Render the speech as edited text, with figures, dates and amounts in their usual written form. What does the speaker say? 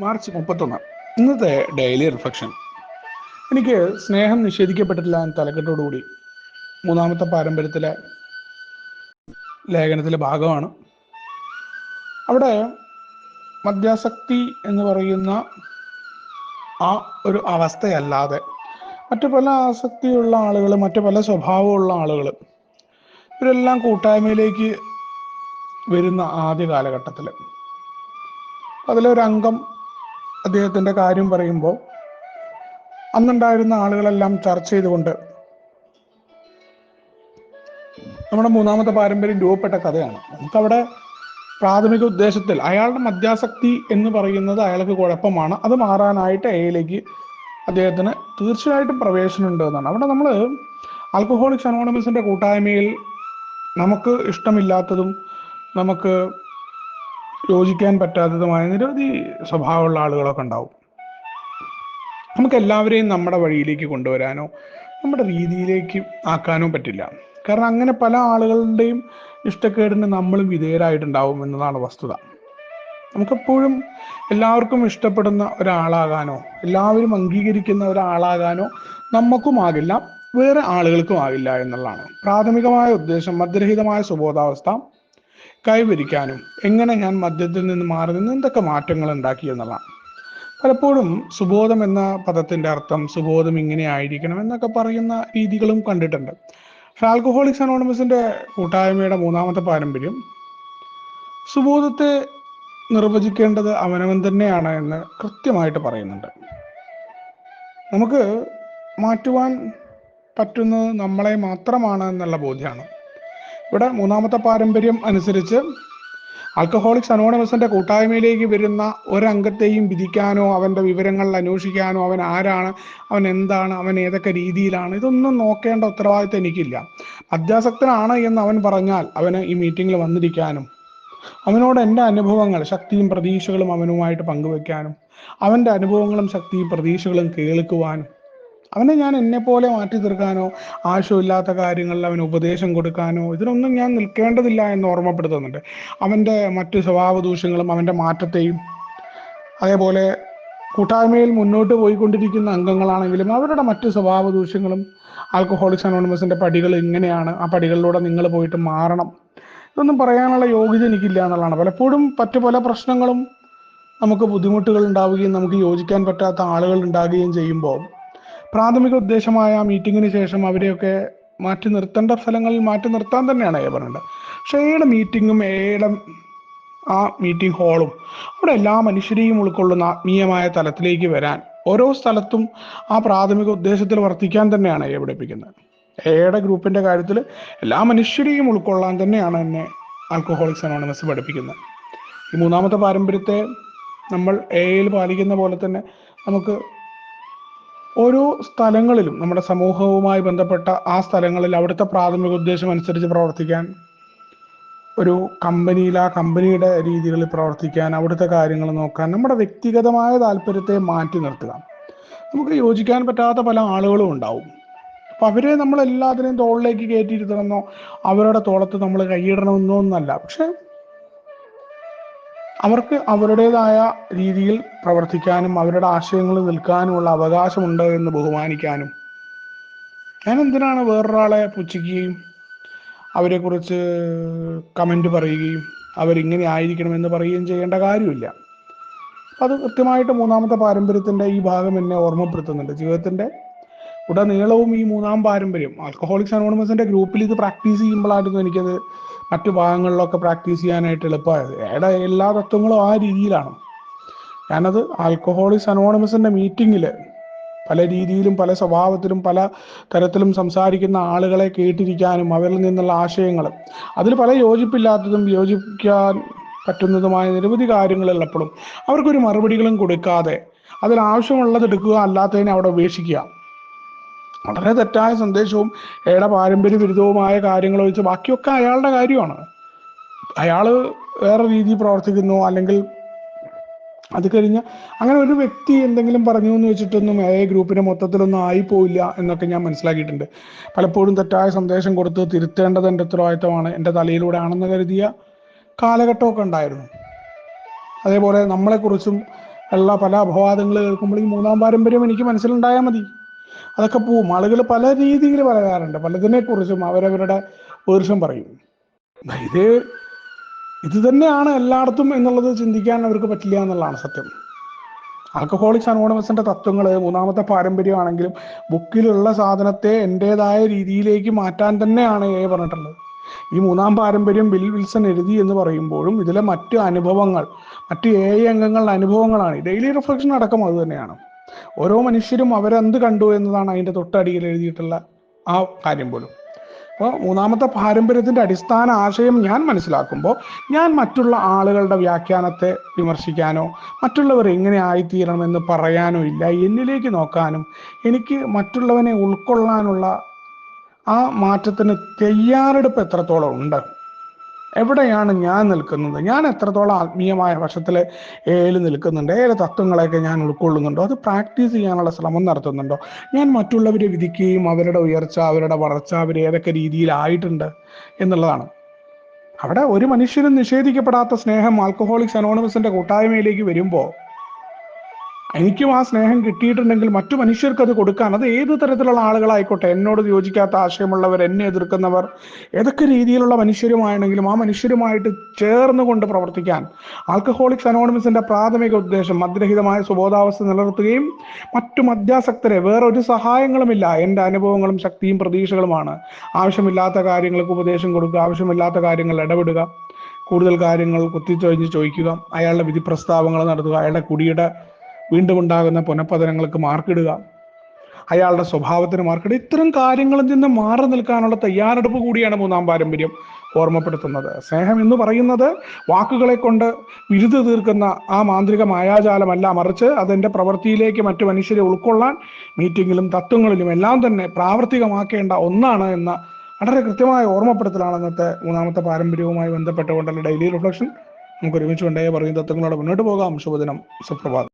March 31 ഇന്നത്തെ daily reflection. എനിക്ക് സ്നേഹം നിഷേധിക്കപ്പെട്ടിട്ടില്ല എന്ന തലക്കെട്ടോടുകൂടി മൂന്നാമത്തെ പാരമ്പര്യത്തിലെ ലേഖനത്തിലെ ഭാഗമാണ്. അവിടെ മദ്യാസക്തി എന്ന് പറയുന്ന ആ ഒരു അവസ്ഥയല്ലാതെ മറ്റു പല ആസക്തിയുള്ള ആളുകൾ, മറ്റു പല സ്വഭാവമുള്ള ആളുകൾ, ഇവരെല്ലാം കൂട്ടായ്മയിലേക്ക് വരുന്ന ആദ്യ കാലഘട്ടത്തിൽ അതിലൊരംഗം അദ്ദേഹത്തിൻ്റെ കാര്യം പറയുമ്പോൾ അന്നുണ്ടായിരുന്ന ആളുകളെല്ലാം ചർച്ച ചെയ്തുകൊണ്ട് നമ്മുടെ മൂന്നാമത്തെ പാരമ്പര്യം രൂപപ്പെട്ട കഥയാണ്. നമുക്കവിടെ പ്രാഥമിക ഉദ്ദേശത്തിൽ അയാളുടെ മദ്യാസക്തി എന്ന് പറയുന്നത് അയാൾക്ക് കുഴപ്പമാണ്, അത് മാറാനായിട്ട് എയിലേക്ക് അദ്ദേഹത്തിന് തീർച്ചയായിട്ടും പ്രവേശനമുണ്ട് എന്നാണ്. അവിടെ നമ്മൾ ആൽക്കഹോളിക്സ് അനോണിമസിൻ്റെ കൂട്ടായ്മയിൽ നമുക്ക് ഇഷ്ടമില്ലാത്തതും നമുക്ക് യോജിക്കാൻ പറ്റാത്തതുമായ നിരവധി സ്വഭാവമുള്ള ആളുകളൊക്കെ ഉണ്ടാവും. നമുക്ക് എല്ലാവരെയും നമ്മുടെ വഴിയിലേക്ക് കൊണ്ടുവരാനോ നമ്മുടെ രീതിയിലേക്ക് ആക്കാനോ പറ്റില്ല. കാരണം അങ്ങനെ പല ആളുകളുടെയും ഇഷ്ടക്കേടിന് നമ്മളും വിധേയരായിട്ടുണ്ടാവും എന്നതാണ് വസ്തുത. നമുക്കെപ്പോഴും എല്ലാവർക്കും ഇഷ്ടപ്പെടുന്ന ഒരാളാകാനോ എല്ലാവരും അംഗീകരിക്കുന്ന ഒരാളാകാനോ നമുക്കുമാകില്ല, വേറെ ആളുകൾക്കും ആകില്ല എന്നുള്ളതാണ് പ്രാഥമികമായ ഉദ്ദേശം. മദ്യരഹിതമായ സുബോധാവസ്ഥ കൈവരിക്കാനും എങ്ങനെ ഞാൻ മദ്യത്തിൽ നിന്ന് മാറി നിന്ന് എന്തൊക്കെ മാറ്റങ്ങൾ ഉണ്ടാക്കി എന്നുള്ളതാണ്. പലപ്പോഴും സുബോധം എന്ന പദത്തിൻ്റെ അർത്ഥം സുബോധം ഇങ്ങനെ ആയിരിക്കണം എന്നൊക്കെ പറയുന്ന രീതികളും കണ്ടിട്ടുണ്ട്. പക്ഷെ ആൽക്കഹോളിക്സ് അനോണിമസിൻ്റെ കൂട്ടായ്മയുടെ മൂന്നാമത്തെ പാരമ്പര്യം സുബോധത്തെ നിർവചിക്കേണ്ടത് അവനവൻ തന്നെയാണ് എന്ന് കൃത്യമായിട്ട് പറയുന്നുണ്ട്. നമുക്ക് മാറ്റുവാൻ പറ്റുന്നത് നമ്മളെ മാത്രമാണ് എന്നുള്ള ബോധ്യമാണ്. ഇവിടെ മൂന്നാമത്തെ പാരമ്പര്യം അനുസരിച്ച് ആൽക്കഹോളിക്സ് അനോണിമസിന്റെ കൂട്ടായ്മയിലേക്ക് വരുന്ന ഒരംഗത്തെയും വിധിക്കാനോ അവൻ്റെ വിവരങ്ങൾ അന്വേഷിക്കാനോ അവൻ ആരാണ്, അവൻ എന്താണ്, അവൻ ഏതൊക്കെ രീതിയിലാണ്, ഇതൊന്നും നോക്കേണ്ട ഉത്തരവാദിത്തം എനിക്കില്ല. മദ്യാസക്തനാണ് എന്ന് അവൻ പറഞ്ഞാൽ അവന് ഈ മീറ്റിങ്ങിൽ വന്നിരിക്കാനും അവനോട് എൻ്റെ അനുഭവങ്ങൾ, ശക്തിയും പ്രതീക്ഷകളും അവനുമായിട്ട് പങ്കുവെക്കാനും അവൻ്റെ അനുഭവങ്ങളും ശക്തിയും പ്രതീക്ഷകളും കേൾക്കുവാനും അവനെ ഞാൻ എന്നെപ്പോലെ മാറ്റി തീർക്കാനോ ആവശ്യമില്ലാത്ത കാര്യങ്ങളിൽ അവന് ഉപദേശം കൊടുക്കാനോ ഇതിനൊന്നും ഞാൻ നിൽക്കേണ്ടതില്ല എന്ന് ഓർമ്മപ്പെടുത്തുന്നുണ്ട്. അവൻ്റെ മറ്റ് സ്വഭാവ ദൂഷ്യങ്ങളും അവൻ്റെ മാറ്റത്തെയും, അതേപോലെ കൂട്ടായ്മയിൽ മുന്നോട്ട് പോയിക്കൊണ്ടിരിക്കുന്ന അംഗങ്ങളാണെങ്കിലും അവരുടെ മറ്റ് സ്വഭാവ ദൂഷ്യങ്ങളും, ആൽക്കഹോളിക്സ് അനോണിമസിൻ്റെ പടികൾ ഇങ്ങനെയാണ്, ആ പടികളിലൂടെ നിങ്ങൾ പോയിട്ട് മാറണം, ഇതൊന്നും പറയാനുള്ള യോഗ്യത എനിക്കില്ല എന്നുള്ളതാണ്. പലപ്പോഴും പല പ്രശ്നങ്ങളും നമുക്ക് ബുദ്ധിമുട്ടുകൾ ഉണ്ടാവുകയും നമുക്ക് യോജിക്കാൻ പറ്റാത്ത ആളുകൾ ഉണ്ടാകുകയും ചെയ്യുമ്പോൾ പ്രാഥമിക ഉദ്ദേശമായ മീറ്റിങ്ങിന് ശേഷം അവരെയൊക്കെ മാറ്റി നിർത്തേണ്ട സ്ഥലങ്ങളിൽ മാറ്റി നിർത്താൻ തന്നെയാണ് പറയുന്നത്. പക്ഷേ ഏയുടെ മീറ്റിങ്ങും ഏയുടെ ആ മീറ്റിംഗ് ഹാളും അവിടെ എല്ലാ മനുഷ്യരെയും ഉൾക്കൊള്ളുന്ന ആത്മീയമായ തലത്തിലേക്ക് വരാൻ ഓരോ സ്ഥലത്തും ആ പ്രാഥമിക ഉദ്ദേശത്തിൽ വർത്തിക്കാൻ തന്നെയാണ് പഠിപ്പിക്കുന്നത്. എയുടെ ഗ്രൂപ്പിൻ്റെ കാര്യത്തിൽ എല്ലാ മനുഷ്യരെയും ഉൾക്കൊള്ളാൻ തന്നെയാണ് എന്നെ ആൽക്കഹോളിക്സ് അനോണിമസ് പഠിപ്പിക്കുന്നത്. ഈ മൂന്നാമത്തെ പാരമ്പര്യത്തെ നമ്മൾ എയിൽ പാലിക്കുന്ന പോലെ തന്നെ നമുക്ക് ഓരോ സ്ഥലങ്ങളിലും നമ്മുടെ സമൂഹവുമായി ബന്ധപ്പെട്ട ആ സ്ഥലങ്ങളിൽ അവിടുത്തെ പ്രാഥമിക ഉദ്ദേശം അനുസരിച്ച് പ്രവർത്തിക്കാൻ, ഒരു കമ്പനിയിൽ ആ കമ്പനിയുടെ രീതികളിൽ പ്രവർത്തിക്കാൻ, അവിടുത്തെ കാര്യങ്ങൾ നോക്കാൻ, നമ്മുടെ വ്യക്തിഗതമായ താല്പര്യത്തെ മാറ്റി നിർത്തുക. നമുക്ക് യോജിക്കാൻ പറ്റാത്ത പല ആളുകളും ഉണ്ടാവും. അപ്പം അവരെ നമ്മൾ എല്ലാത്തിനെയും തോളിലേക്ക് കയറ്റിയിരുത്തണമെന്നോ അവരുടെ തോളത്ത് നമ്മൾ കൈയിടണമെന്നോ ഒന്നല്ല. പക്ഷെ അവർക്ക് അവരുടേതായ രീതിയിൽ പ്രവർത്തിക്കാനും അവരുടെ ആശയങ്ങളിൽ നിൽക്കാനുമുള്ള അവകാശമുണ്ട് എന്ന് ബഹുമാനിക്കാനും, ഞാൻ എന്തിനാണ് വേറൊരാളെ പുച്ഛിക്കുകയും അവരെക്കുറിച്ച് കമൻറ്റ് പറയുകയും അവരിങ്ങനെ ആയിരിക്കണമെന്ന് പറയുകയും ചെയ്യേണ്ട കാര്യമില്ല. അത് കൃത്യമായിട്ട് മൂന്നാമത്തെ പാരമ്പര്യത്തിൻ്റെ ഈ ഭാഗം എന്നെ ഓർമ്മപ്പെടുത്തുന്നുണ്ട്. ജീവിതത്തിൻ്റെ ഉടനീളവും ഈ മൂന്നാം പാരമ്പര്യം ആൽക്കഹോളിക്സ് അനോണിമസിൻ്റെ ഗ്രൂപ്പിൽ ഇത് പ്രാക്ടീസ് ചെയ്യുമ്പോഴായിരുന്നു എനിക്കത് മറ്റു ഭാഗങ്ങളിലൊക്കെ പ്രാക്ടീസ് ചെയ്യാനായിട്ട് എളുപ്പമായത്. എല്ലാ തത്വങ്ങളും ആ രീതിയിലാണ്. ഞാനത് ആൽക്കഹോളിക്സ് അനോണിമസിൻ്റെ മീറ്റിങ്ങിൽ പല രീതിയിലും പല സ്വഭാവത്തിലും പല തരത്തിലും സംസാരിക്കുന്ന ആളുകളെ കേട്ടിരിക്കാനും അവരിൽ നിന്നുള്ള ആശയങ്ങൾ, അതിൽ പല യോജിപ്പില്ലാത്തതും യോജിക്കാൻ പറ്റുന്നതുമായ നിരവധി കാര്യങ്ങളുള്ളപ്പോഴും അവർക്കൊരു മറുപടികളും കൊടുക്കാതെ അതിലാവശ്യമുള്ളത് എടുക്കുക, അല്ലാത്തതിനെ അവിടെ ഉപേക്ഷിക്കുക, വളരെ തെറ്റായ സന്ദേശവും അയാളുടെ പാരമ്പര്യ വിരുദ്ധവുമായ കാര്യങ്ങൾ ഒഴിച്ച് ബാക്കിയൊക്കെ അയാളുടെ കാര്യമാണ്. അയാൾ വേറെ രീതിയിൽ പ്രവർത്തിക്കുന്നു, അല്ലെങ്കിൽ അത് കഴിഞ്ഞ് അങ്ങനെ ഒരു വ്യക്തി എന്തെങ്കിലും പറഞ്ഞു എന്ന് വെച്ചിട്ടൊന്നും ഗ്രൂപ്പിനെ മൊത്തത്തിലൊന്നും ആയിപ്പോയില്ല എന്നൊക്കെ ഞാൻ മനസ്സിലാക്കിയിട്ടുണ്ട്. പലപ്പോഴും തെറ്റായ സന്ദേശം കൊടുത്ത് തിരുത്തേണ്ടത് എൻ്റെ ഉത്തരവാദിത്തമാണ്, എൻ്റെ തലയിലൂടെ ആണെന്ന് കരുതിയ കാലഘട്ടമൊക്കെ ഉണ്ടായിരുന്നു. അതേപോലെ നമ്മളെക്കുറിച്ചും ഉള്ള പല അപവാദങ്ങൾ കേൾക്കുമ്പോൾ ഈ മൂന്നാം പാരമ്പര്യം എനിക്ക് മനസ്സിലുണ്ടായാൽ മതി, അതൊക്കെ പോവും. ആളുകൾ പല രീതിയിൽ പറയാറുണ്ട്, പലതിനെക്കുറിച്ചും അവരവരുടെ വേർഷം പറയും. ഇത് ഇത് തന്നെയാണ് എല്ലായിടത്തും എന്നുള്ളത് ചിന്തിക്കാൻ അവർക്ക് പറ്റില്ല എന്നുള്ളതാണ് സത്യം. ആൽക്കഹോളിക്സ് അനോണിമസിന്റെ തത്വങ്ങൾ മൂന്നാമത്തെ പാരമ്പര്യമാണെങ്കിലും ബുക്കിലുള്ള സാധനത്തെ എൻ്റെതായ രീതിയിലേക്ക് മാറ്റാൻ തന്നെയാണ് പറഞ്ഞിട്ടുള്ളത്. ഈ മൂന്നാം പാരമ്പര്യം ബിൽ വിൽസൺ എഴുതി എന്ന് പറയുമ്പോഴും ഇതിലെ മറ്റ് അനുഭവങ്ങൾ, മറ്റ് അംഗങ്ങളുടെ അനുഭവങ്ങളാണ്. ഡെയിലി റിഫ്ലക്ഷൻ അടക്കം അത് തന്നെയാണ്. ഓരോ മനുഷ്യരും അവരെന്ത് കണ്ടു എന്നതാണ് അതിൻ്റെ തൊട്ടടിയിൽ എഴുതിയിട്ടുള്ള ആ കാര്യം പോലും. അപ്പോൾ മൂന്നാമത്തെ പാരമ്പര്യത്തിൻ്റെ അടിസ്ഥാന ആശയം ഞാൻ മനസ്സിലാക്കുമ്പോൾ ഞാൻ മറ്റുള്ള ആളുകളുടെ വ്യാഖ്യാനത്തെ വിമർശിക്കാനോ മറ്റുള്ളവർ എങ്ങനെ ആയിത്തീരണമെന്ന് പറയാനോ ഇല്ല. എന്നിലേക്ക് നോക്കാനും എനിക്ക് മറ്റുള്ളവനെ ഉൾക്കൊള്ളാനുള്ള ആ മാറ്റത്തിന് തയ്യാറെടുപ്പ് എത്രത്തോളം ഉണ്ട്, എവിടെയാണ് ഞാൻ നിൽക്കുന്നത്, ഞാൻ എത്രത്തോളം ആത്മീയമായ വശത്തിൽ നിൽക്കുന്നുണ്ട്, ഏത് തത്വങ്ങളെയൊക്കെ ഞാൻ ഉൾക്കൊള്ളുന്നുണ്ടോ, അത് പ്രാക്ടീസ് ചെയ്യാനുള്ള ശ്രമം നടത്തുന്നുണ്ടോ, ഞാൻ മറ്റുള്ളവരെ വിധിക്കുകയും അവരുടെ ഉയർച്ച, അവരുടെ വളർച്ച, അവർ ഏതൊക്കെ രീതിയിലായിട്ടുണ്ട് എന്നുള്ളതാണ്. അവിടെ ഒരു മനുഷ്യനും നിഷേധിക്കപ്പെടാത്ത സ്നേഹം ആൽക്കഹോളിക്സ് അനോണിമസിന്റെ കൂട്ടായ്മയിലേക്ക് വരുമ്പോൾ എനിക്കും ആ സ്നേഹം കിട്ടിയിട്ടുണ്ടെങ്കിൽ മറ്റു മനുഷ്യർക്ക് അത് കൊടുക്കാൻ, അത് ഏത് തരത്തിലുള്ള ആളുകളായിക്കോട്ടെ, എന്നോട് യോജിക്കാത്ത ആശയമുള്ളവർ, എന്നെ എതിർക്കുന്നവർ, ഏതൊക്കെ രീതിയിലുള്ള മനുഷ്യരുമാണെങ്കിലും ആ മനുഷ്യരുമായിട്ട് ചേർന്നുകൊണ്ട് പ്രവർത്തിക്കാൻ ആൽക്കഹോളിക്സ് അനോണിമസിന്റെ പ്രാഥമിക ഉദ്ദേശം മദ്യരഹിതമായ സുബോധാവസ്ഥ നിലനിർത്തുകയും മറ്റു മദ്യാസക്തരെ വേറൊരു സഹായങ്ങളുമില്ല, എൻ്റെ അനുഭവങ്ങളും ശക്തിയും പ്രതീക്ഷകളുമാണ്. ആവശ്യമില്ലാത്ത കാര്യങ്ങൾക്ക് ഉപദേശം കൊടുക്കുക, ആവശ്യമില്ലാത്ത കാര്യങ്ങൾ ഇടപെടുക, കൂടുതൽ കാര്യങ്ങൾ കുത്തിച്ചൊഴിഞ്ഞ് ചോദിക്കുക, അയാളുടെ വിധി പ്രസ്താവങ്ങൾ നടത്തുക, അയാളുടെ കുടിയുടെ വീണ്ടും ഉണ്ടാകുന്ന പുനഃപതനങ്ങൾക്ക് മാർക്കിടുക, അയാളുടെ സ്വഭാവത്തിന് മാർക്കിടുക, ഇത്തരം കാര്യങ്ങളിൽ നിന്ന് മാറി നിൽക്കാനുള്ള തയ്യാറെടുപ്പ് കൂടിയാണ് മൂന്നാം പാരമ്പര്യം ഓർമ്മപ്പെടുത്തുന്നത്. സ്നേഹം എന്ന് പറയുന്നത് വാക്കുകളെ കൊണ്ട് വിരുത് തീർക്കുന്ന ആ മാന്ത്രിക മായാജാലമല്ല, മറിച്ച് അതെൻ്റെ പ്രവൃത്തിയിലേക്ക് മറ്റു മനുഷ്യരെ ഉൾക്കൊള്ളാൻ മീറ്റിങ്ങിലും തത്വങ്ങളിലും എല്ലാം തന്നെ പ്രാവർത്തികമാക്കേണ്ട ഒന്നാണ് എന്ന വളരെ കൃത്യമായ ഓർമ്മപ്പെടുത്തലാണ് ഇന്നത്തെ മൂന്നാമത്തെ പാരമ്പര്യവുമായി ബന്ധപ്പെട്ടുകൊണ്ടുള്ള ഡെയിലി റിഫ്ലക്ഷൻ. നമുക്ക് ഒരുമിച്ച് കൊണ്ടേ പറയും തത്വങ്ങളോടെ മുന്നോട്ട് പോകാം. ശുഭദിനം, സുപ്രഭാതം.